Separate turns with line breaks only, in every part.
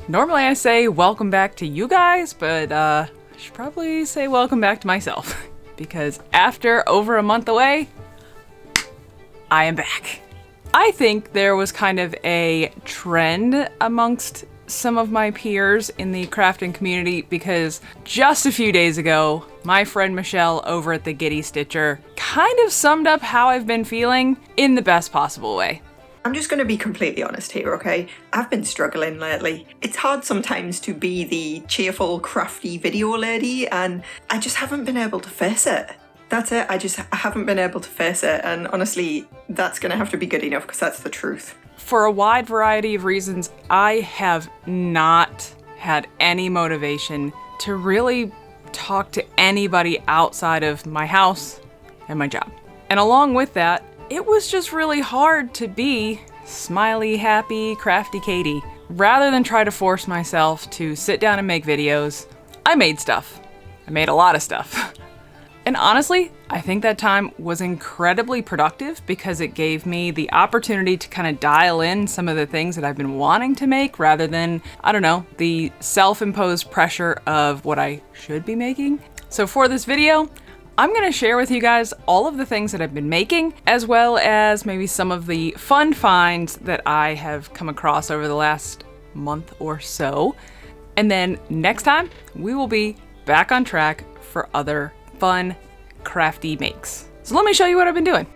Normally I say welcome back to you guys, but I should probably say welcome back to myself. Because after over a month away, I am back. I think there was kind of a trend amongst some of my peers in the crafting community because just a few days ago, my friend Michelle over at the Giddy Stitcher kind of summed up how I've been feeling in the best possible way.
I'm just going to be completely honest here, okay? I've been struggling lately. It's hard sometimes to be the cheerful, crafty video lady, and I just haven't been able to face it. That's it, I haven't been able to face it, and honestly, that's going to have to be good enough because that's the truth.
For a wide variety of reasons, I have not had any motivation to really talk to anybody outside of my house and my job. And along with that, it was just really hard to be smiley, happy, crafty Katie. Rather than try to force myself to sit down and make videos, I made stuff. I made a lot of stuff. And honestly, I think that time was incredibly productive because it gave me the opportunity to kind of dial in some of the things that I've been wanting to make rather than, I don't know, the self-imposed pressure of what I should be making. So for this video, I'm gonna share with you guys all of the things that I've been making, as well as maybe some of the fun finds that I have come across over the last month or so. And then next time, we will be back on track for other fun, crafty makes. So let me show you what I've been doing.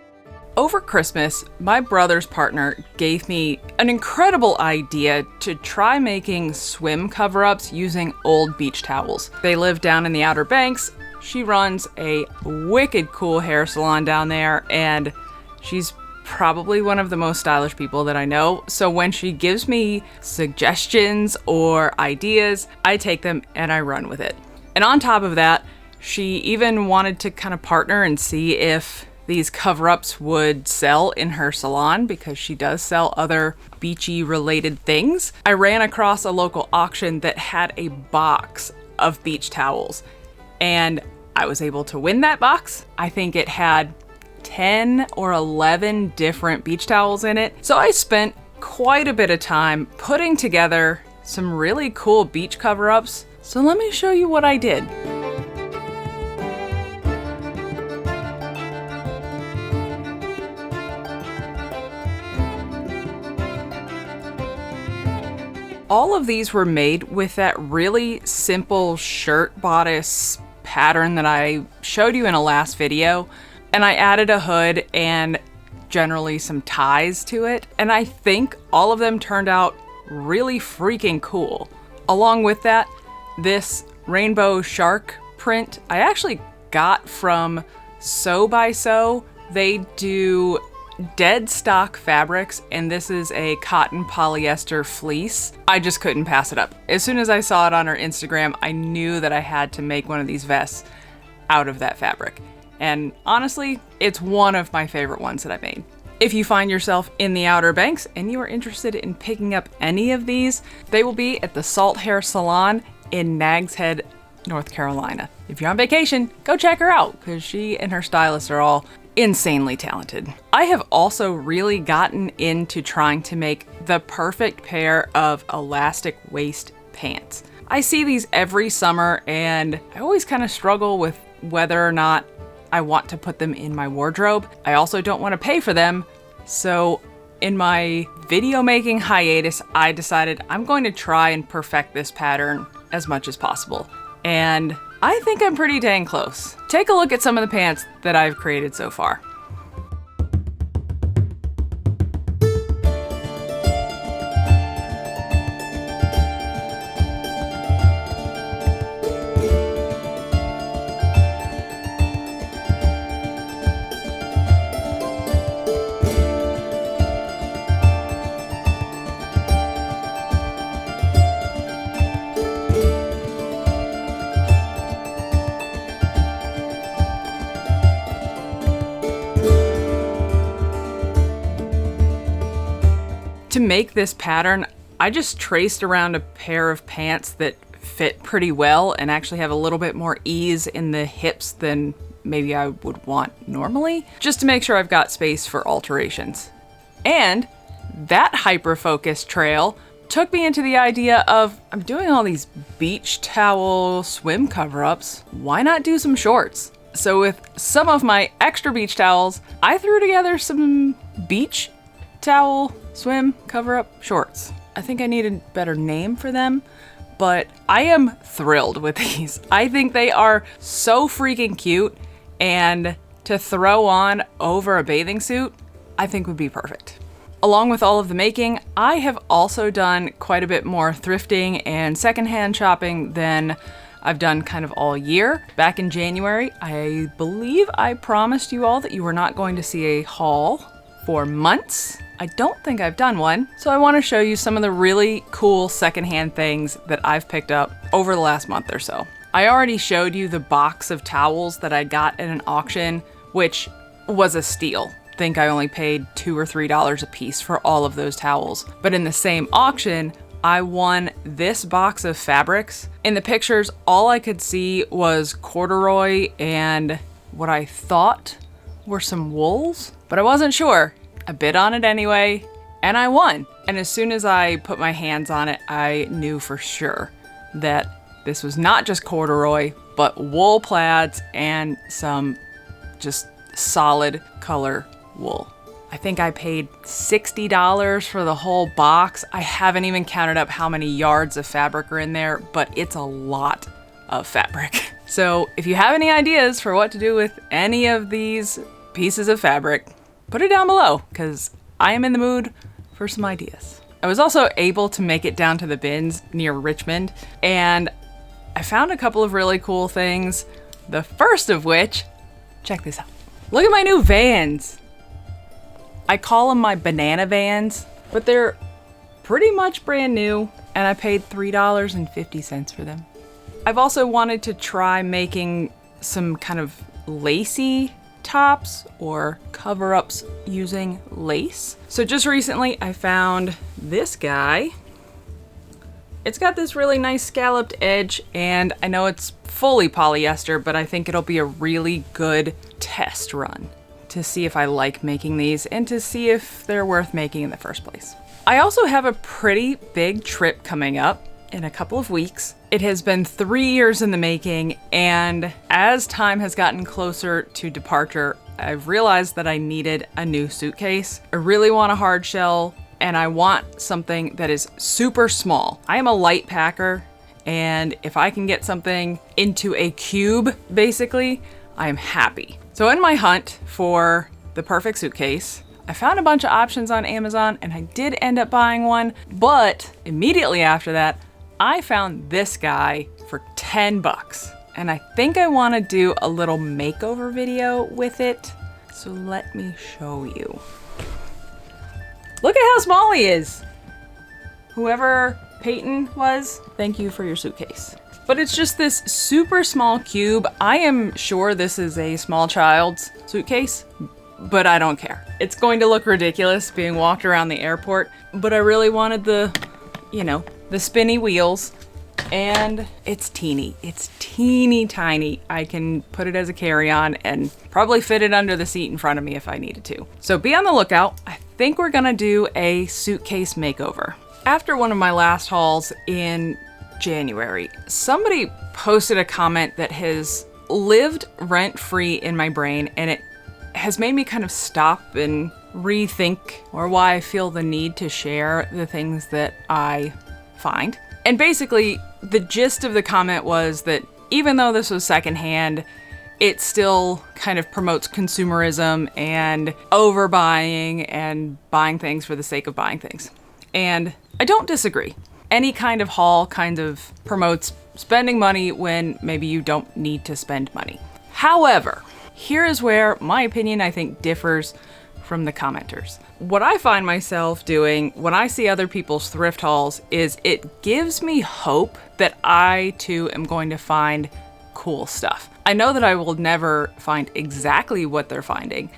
Over Christmas, my brother's partner gave me an incredible idea to try making swim cover-ups using old beach towels. They live down in the Outer Banks. She runs a wicked cool hair salon down there, and she's probably one of the most stylish people that I know. So when she gives me suggestions or ideas, I take them and I run with it. And on top of that, she even wanted to kind of partner and see if these cover-ups would sell in her salon because she does sell other beachy related things. I ran across a local auction that had a box of beach towels, and I was able to win that box. I think it had 10 or 11 different beach towels in it. So I spent quite a bit of time putting together some really cool beach cover-ups. So let me show you what I did. All of these were made with that really simple shirt bodice pattern that I showed you in a last video, and I added a hood and generally some ties to it, and I think all of them turned out really freaking cool. Along with that, this rainbow shark print I actually got from Sew by Sew. They do dead stock fabrics, and this is a cotton polyester fleece. I just couldn't pass it up. As soon as I saw it on her Instagram, I knew that I had to make one of these vests out of that fabric. And honestly, it's one of my favorite ones that I made. If you find yourself in the Outer Banks and you are interested in picking up any of these, they will be at the Salt Hair Salon in Nags Head, North Carolina. If you're on vacation, go check her out because she and her stylist are all insanely talented. I have also really gotten into trying to make the perfect pair of elastic waist pants. I see these every summer and I always kind of struggle with whether or not I want to put them in my wardrobe. I also don't want to pay for them. So in my video making hiatus, I decided I'm going to try and perfect this pattern as much as possible. And I think I'm pretty dang close. Take a look at some of the pants that I've created so far. To make this pattern, I just traced around a pair of pants that fit pretty well and actually have a little bit more ease in the hips than maybe I would want normally, just to make sure I've got space for alterations. And that hyper-focus trail took me into the idea of, I'm doing all these beach towel swim cover-ups, why not do some shorts? So with some of my extra beach towels, I threw together some beach towel swim cover-up shorts. I think I need a better name for them, but I am thrilled with these. I think they are so freaking cute, and to throw on over a bathing suit, I think would be perfect. Along with all of the making, I have also done quite a bit more thrifting and secondhand shopping than I've done kind of all year. Back in January, I believe I promised you all that you were not going to see a haul for months. I don't think I've done one, so I want to show you some of the really cool secondhand things that I've picked up over the last month or so. I already showed you the box of towels that I got at an auction, which was a steal. I think I only paid $2 or $3 a piece for all of those towels. But in the same auction, I won this box of fabrics. In the pictures, all I could see was corduroy and what I thought were some wools, but I wasn't sure. I bid on it anyway, and I won. And as soon as I put my hands on it, I knew for sure that this was not just corduroy, but wool plaids and some just solid color wool. I think I paid $60 for the whole box. I haven't even counted up how many yards of fabric are in there, but it's a lot of fabric. So if you have any ideas for what to do with any of these pieces of fabric, put it down below, because I am in the mood for some ideas. I was also able to make it down to the bins near Richmond, and I found a couple of really cool things. The first of which, check this out. Look at my new Vans. I call them my banana Vans, but they're pretty much brand new, and I paid $3.50 for them. I've also wanted to try making some kind of lacy tops or cover-ups using lace. So just recently I found this guy. It's got this really nice scalloped edge, and I know it's fully polyester, but I think it'll be a really good test run to see if I like making these and to see if they're worth making in the first place. I also have a pretty big trip coming up in a couple of weeks. It has been 3 years in the making, and as time has gotten closer to departure, I've realized that I needed a new suitcase. I really want a hard shell, and I want something that is super small. I am a light packer, and if I can get something into a cube, basically, I am happy. So in my hunt for the perfect suitcase, I found a bunch of options on Amazon, and I did end up buying one, but immediately after that, I found this guy for 10 bucks. And I think I want to do a little makeover video with it. So let me show you. Look at how small he is. Whoever Peyton was, thank you for your suitcase. But it's just this super small cube. I am sure this is a small child's suitcase, but I don't care. It's going to look ridiculous being walked around the airport, but I really wanted the, the spinny wheels, and it's teeny. It's teeny tiny. I can put it as a carry-on and probably fit it under the seat in front of me if I needed to. So be on the lookout. I think we're gonna do a suitcase makeover. After one of my last hauls in January, somebody posted a comment that has lived rent-free in my brain, and it has made me kind of stop and rethink or why I feel the need to share the things that I find. And basically, the gist of the comment was that even though this was secondhand, it still kind of promotes consumerism and overbuying and buying things for the sake of buying things. And I don't disagree. Any kind of haul kind of promotes spending money when maybe you don't need to spend money. However, here is where my opinion, I think, differs from the commenters. What I find myself doing when I see other people's thrift hauls is it gives me hope that I too am going to find cool stuff. I know that I will never find exactly what they're finding,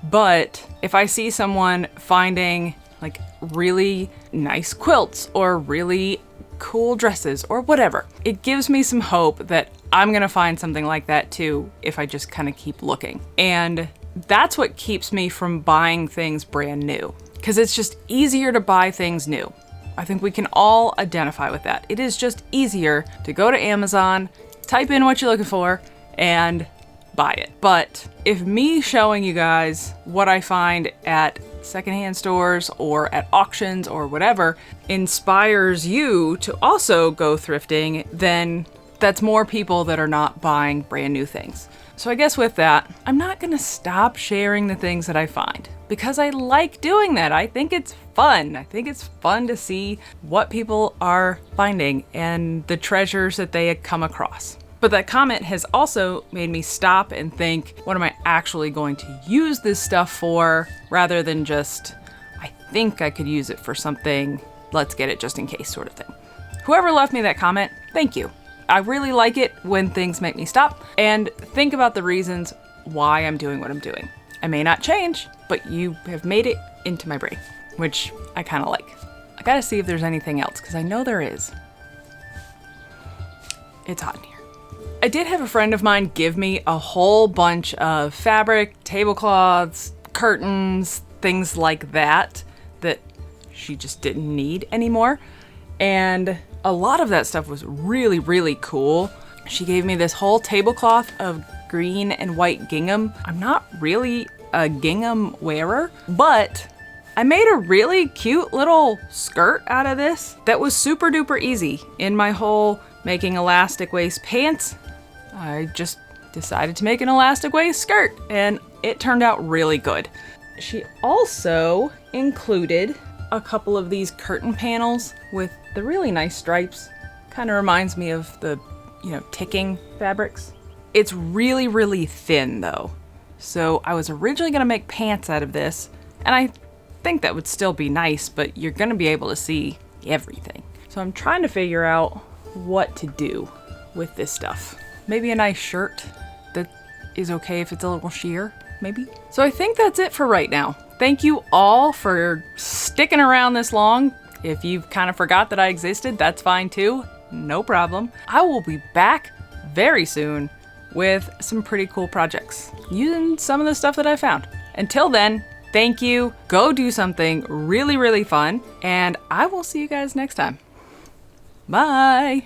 but if I see someone finding like really nice quilts or really cool dresses or whatever, it gives me some hope that I'm gonna find something like that too if I just kind of keep looking. And that's what keeps me from buying things brand new, because it's just easier to buy things new. I think we can all identify with that. It is just easier to go to Amazon, type in what you're looking for, and buy it. But if me showing you guys what I find at secondhand stores or at auctions or whatever inspires you to also go thrifting, then that's more people that are not buying brand new things. So I guess with that, I'm not gonna stop sharing the things that I find because I like doing that. I think it's fun. I think it's fun to see what people are finding and the treasures that they had come across. But that comment has also made me stop and think, what am I actually going to use this stuff for, rather than just, I think I could use it for something, let's get it just in case sort of thing. Whoever left me that comment, thank you. I really like it when things make me stop and think about the reasons why I'm doing what I'm doing. I may not change, but you have made it into my brain, which I kind of like. I gotta see if there's anything else, because I know there is. It's hot in here. I did have a friend of mine give me a whole bunch of fabric, tablecloths, curtains, things like that she just didn't need anymore. And a lot of that stuff was really, really cool. She gave me this whole tablecloth of green and white gingham. I'm not really a gingham wearer, but I made a really cute little skirt out of this that was super duper easy. In my whole making elastic waist pants, I just decided to make an elastic waist skirt and it turned out really good. She also included a couple of these curtain panels with the really nice stripes. Kind of reminds me of the, ticking fabrics. It's really, really thin though. So I was originally gonna make pants out of this, and I think that would still be nice, but you're gonna be able to see everything. So I'm trying to figure out what to do with this stuff. Maybe a nice shirt that is okay if it's a little sheer, maybe. So I think that's it for right now. Thank you all for sticking around this long. If you've kind of forgot that I existed, that's fine too. No problem. I will be back very soon with some pretty cool projects using some of the stuff that I found. Until then, thank you. Go do something really, really fun, and I will see you guys next time. Bye.